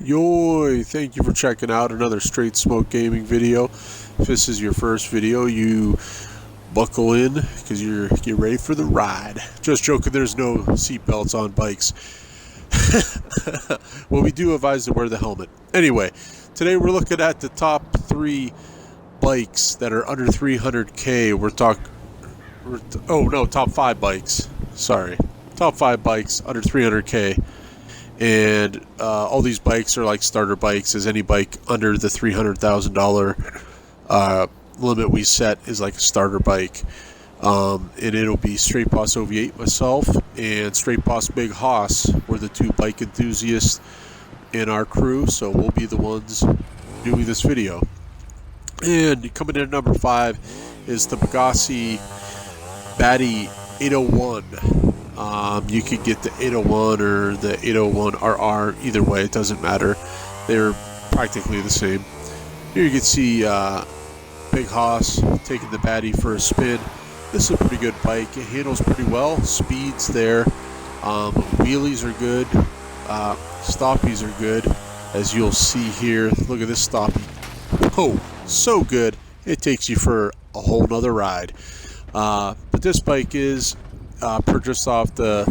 Yo, thank you for checking out another Straight Smoke Gaming video. If this is your first video, you buckle in because you're ready for the ride. Just joking, there's no seatbelts on bikes. Well, we do advise to wear the helmet. Anyway, today we're looking at the top 3 bikes that are under 300k. Top 5 bikes. Sorry. Top 5 bikes under 300k. And all these bikes are like starter bikes, as any bike under the $300,000 limit we set is like a starter bike. And it'll be Straight Boss OV8 myself and Straight Boss Big Hoss. We're the 2 bike enthusiasts in our crew, so we'll be the ones doing this video. And coming in at number 5 is the Pegassi Batty 801. You could get the 801 or the 801RR, either way, it doesn't matter. They're practically the same. Here you can see Big Hoss taking the Batty for a spin. This is a pretty good bike. It handles pretty well. Speed's there. Wheelies are good. Stoppies are good, as you'll see here. Look at this stoppie. Oh, so good. It takes you for a whole nother ride. But this bike is purchased off the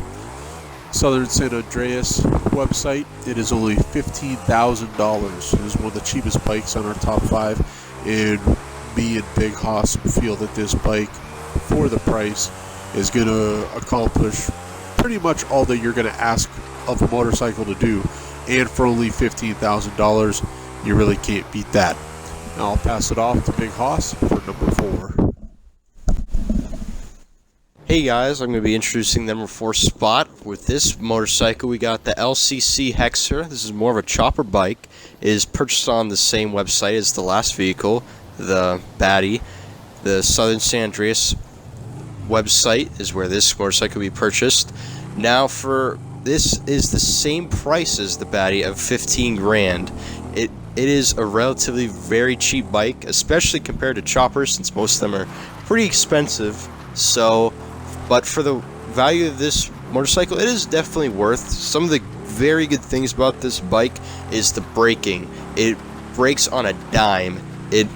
Southern San Andreas website. It is only $15,000. It is one of the cheapest bikes on our top 5, and me and Big Hoss feel that this bike, for the price, is going to accomplish pretty much all that you're going to ask of a motorcycle to do, and for only $15,000, you really can't beat that. Now I'll pass it off to Big Hoss for number 4. Hey guys, I'm going to be introducing the number 4 spot. With this motorcycle, we got the LCC Hexer. This is more of a chopper bike. It is purchased on the same website as the last vehicle, the Batty. The Southern San Andreas website is where this motorcycle will be purchased. Now, for this is the same price as the Batty of 15 grand. It is a relatively very cheap bike, especially compared to choppers, since most of them are pretty expensive. But for the value of this motorcycle, it is definitely worth. Some of the very good things about this bike is the braking. It brakes on a dime. It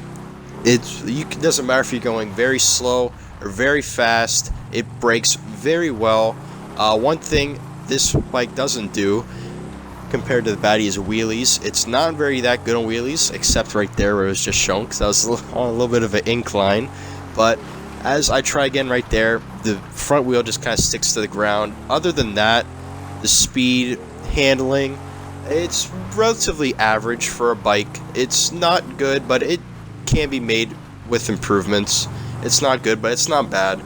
doesn't matter if you're going very slow or very fast. It brakes very well. One thing this bike doesn't do compared to the Batty is wheelies. It's not that good on wheelies, except right there where it was just shown, because I was on a little bit of an incline. But as I try again right there, the front wheel just kind of sticks to the ground. Other than that, the speed, handling, it's relatively average for a bike. It's not good, but it can be made with improvements. It's not good, but it's not bad.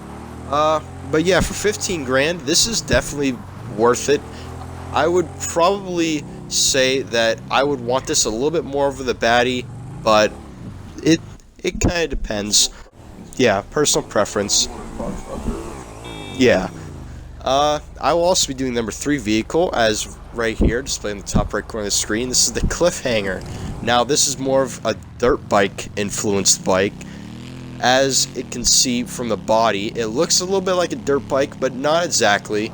But yeah, for 15 grand, this is definitely worth it. I would probably say that I would want this a little bit more over the Batty, but it kind of depends. Yeah, personal preference. Yeah. I will also be doing number 3 vehicle, as right here, displayed in the top right corner of the screen. This is the Cliffhanger. Now, this is more of a dirt bike influenced bike. As it can see from the body, it looks a little bit like a dirt bike, but not exactly.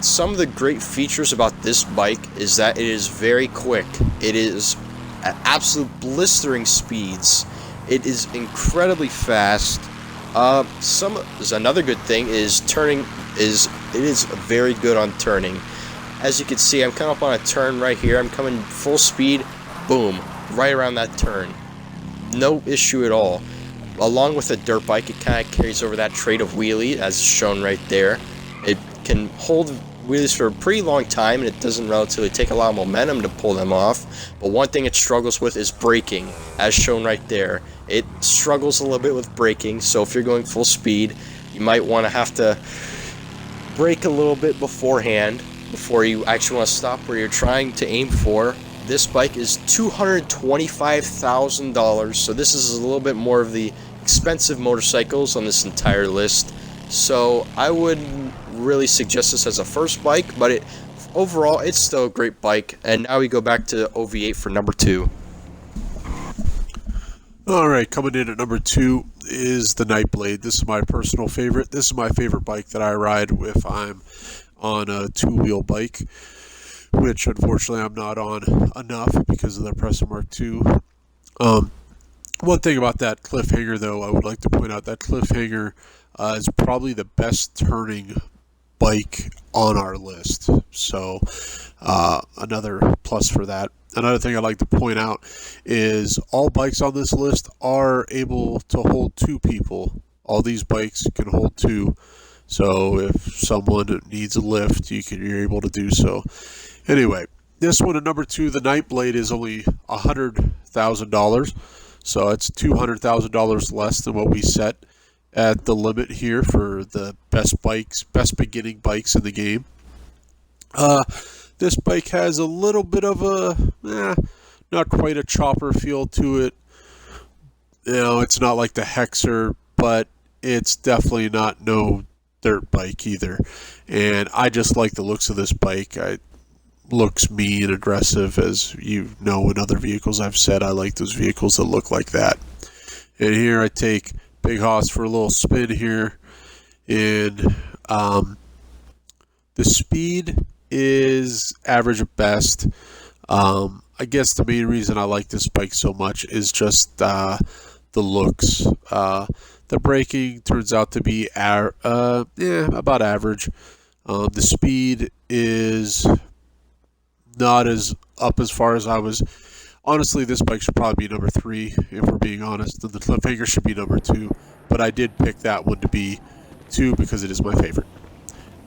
Some of the great features about this bike is that it is very quick. It is at absolute blistering speeds. It is incredibly fast. Another good thing is it is very good on turning. As you can see, I'm coming up on a turn right here. I'm coming full speed, boom, right around that turn. No issue at all. Along with a dirt bike, it kind of carries over that trait of wheelie, as shown right there. It can hold wheelies for a pretty long time, and it doesn't relatively take a lot of momentum to pull them off. But one thing it struggles with is braking, as shown right there. It struggles a little bit with braking, so if you're going full speed, you might want to have to brake a little bit beforehand before you actually want to stop where you're trying to aim for. This bike is $225,000, so this is a little bit more of the expensive motorcycles on this entire list. So I wouldn't really suggest this as a first bike, but overall it's still a great bike. And now we go back to OV8 for number 2. Alright, coming in at number 2 is the Nightblade. This is my personal favorite. This is my favorite bike that I ride if I'm on a 2-wheel bike. which unfortunately I'm not on enough because of the Oppressor Mark II. One thing about that Cliffhanger, though, I would like to point out that Cliffhanger is probably the best turning bike on our list. So another plus for that. Another thing I'd like to point out is all bikes on this list are able to hold 2 people. All these bikes can hold 2. So if someone needs a lift, you're able to do so. Anyway, this one at number 2, the Nightblade, is only $100,000. So it's $200,000 less than what we set at the limit here for the best beginning bikes in the game. This bike has a little bit of a, not quite a chopper feel to it. You know, it's not like the Hexer, but it's definitely not no dirt bike either. And I just like the looks of this bike. It looks mean and aggressive, as you know in other vehicles I've said. I like those vehicles that look like that. And here I take Big Hoss for a little spin here. And the speed is average at best. I guess the main reason I like this bike so much is just the looks. The braking turns out to be about average. The speed is not as up as far as I was. Honestly, this bike should probably be number 3, if we're being honest. And the Cliffhanger should be number 2. But I did pick that one to be 2 because it is my favorite.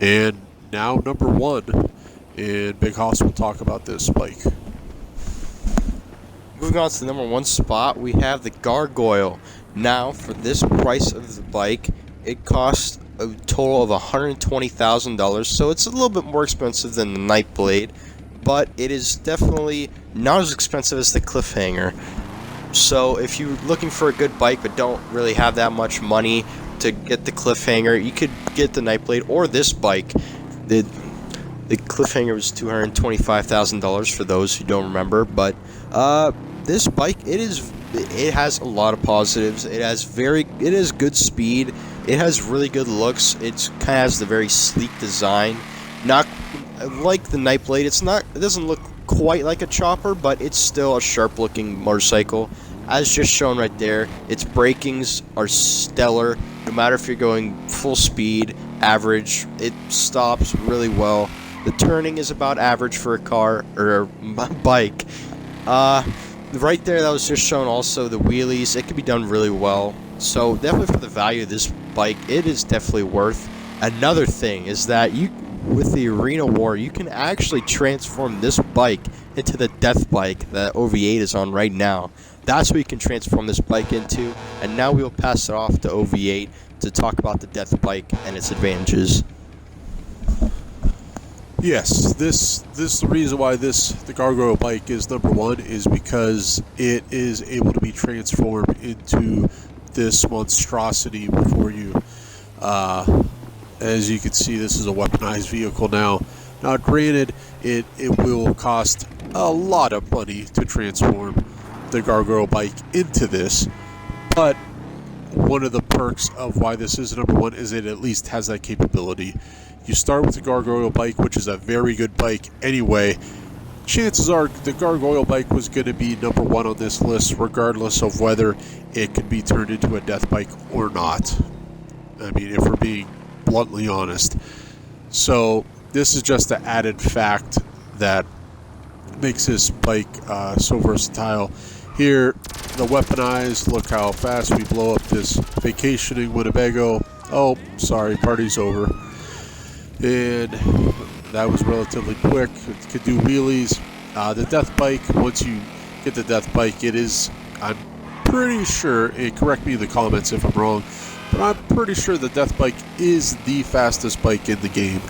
And now number 1. And Big Hoss will talk about this bike. Moving on to the number 1 spot, we have the Gargoyle. Now, for this price of the bike, it costs a total of $120,000, so it's a little bit more expensive than the Nightblade, but it is definitely not as expensive as the Cliffhanger. So if you're looking for a good bike but don't really have that much money to get the Cliffhanger, you could get the Nightblade or this bike. The Cliffhanger was $225,000 for those who don't remember, but this bike, it has a lot of positives. It has good speed. It has really good looks. It kind of has the very sleek design. Not like the Nightblade. It doesn't look quite like a chopper, but it's still a sharp-looking motorcycle. As just shown right there, its brakings are stellar. No matter if you're going full speed, average, it stops really well. The turning is about average for a car or a bike. Right there, that was just shown also the wheelies. It can be done really well. So definitely for the value of this bike, it is definitely worth. Another thing is that with the Arena War, you can actually transform this bike into the Death Bike that OV8 is on right now. That's what you can transform this bike into. And now we will pass it off to OV8 to talk about the Death Bike and its advantages. Yes, the reason why the Gargoyle bike is number 1 is because it is able to be transformed into this monstrosity before you. As you can see, this is a weaponized vehicle now. Now, granted, it will cost a lot of money to transform the Gargoyle bike into this, but one of the perks of why this is number 1 is it at least has that capability. You start with the Gargoyle bike, which is a very good bike anyway. Chances are the Gargoyle bike was going to be number 1 on this list, regardless of whether it could be turned into a death bike or not. I mean, if we're being bluntly honest. So this is just an added fact that makes this bike so versatile. Here, the weaponized, look how fast we blow up this vacationing Winnebago. Oh, sorry, party's over. And that was relatively quick. It could do wheelies. The Death Bike, once you get the Death Bike, it is, I'm pretty sure, and correct me in the comments if I'm wrong, but I'm pretty sure the Death Bike is the fastest bike in the game.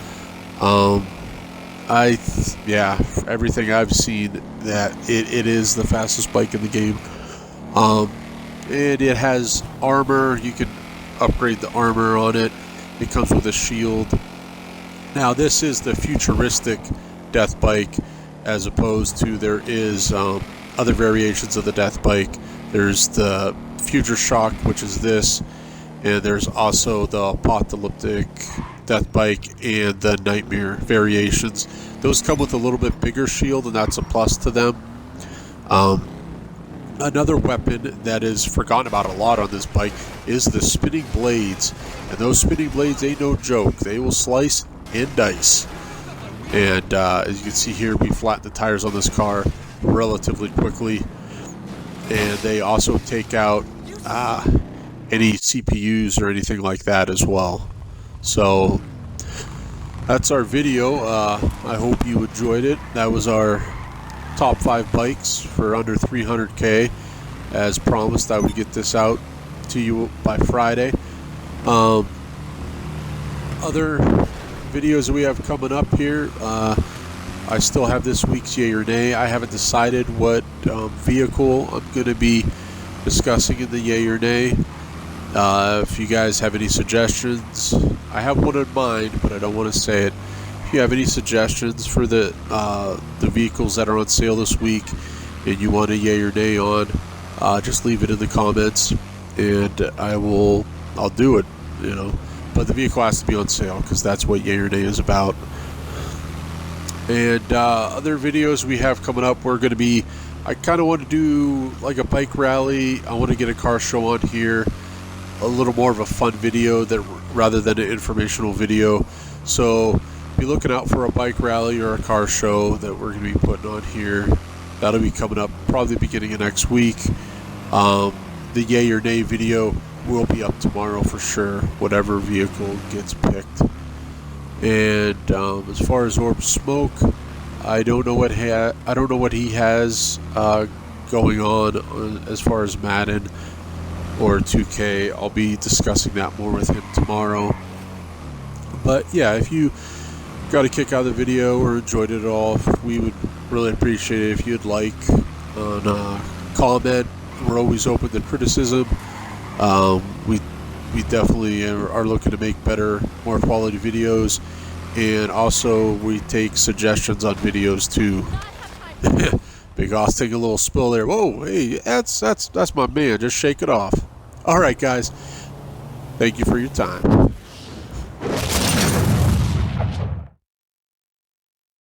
Everything I've seen, that it is the fastest bike in the game. And it has armor. You can upgrade the armor on it. It comes with a shield. Now, this is the futuristic Death Bike, as opposed to there is other variations of the Death Bike. There's the Future Shock, which is this, and there's also the apocalyptic Death Bike and the Nightmare variations. Those come with a little bit bigger shield, and that's a plus to them. Another weapon that is forgotten about a lot on this bike is the spinning blades. And those spinning blades ain't no joke. They will slice and dice. And as you can see here, we flattened the tires on this car relatively quickly. And they also take out any CPUs or anything like that as well. So that's our video. I hope you enjoyed it. That was our top 5 bikes for under 300K. As promised, I would get this out to you by Friday. Other videos that we have coming up here, I still have this week's Yay or Nay. I haven't decided what vehicle I'm going to be discussing in the Yay or Nay. If you guys have any suggestions, I have one in mind, but I don't want to say it. If you have any suggestions for the vehicles that are on sale this week and you want a Yay or Nay on, just leave it in the comments, and I'll do it, you know. But the vehicle has to be on sale, because that's what Yay or Nay is about. And other videos we have coming up, I kind of want to do like a bike rally. I want to get a car show on here, a little more of a fun video rather than an informational video. So be looking out for a bike rally or a car show that we're going to be putting on here. That'll be coming up probably the beginning of next week. The Yay or Nay video will be up tomorrow for sure, whatever vehicle gets picked. And as far as Orb Smoke, I don't know what he has going on as far as Madden or 2K. I'll be discussing that more with him tomorrow. But yeah, if you got a kick out of the video or enjoyed it at all, we would really appreciate it if you'd like on comment. We're always open to criticism. We definitely are looking to make better, more quality videos, and also we take suggestions on videos too. Big Oz taking a little spill there. Whoa, hey, that's my man. Just shake it off. All right, guys. Thank you for your time.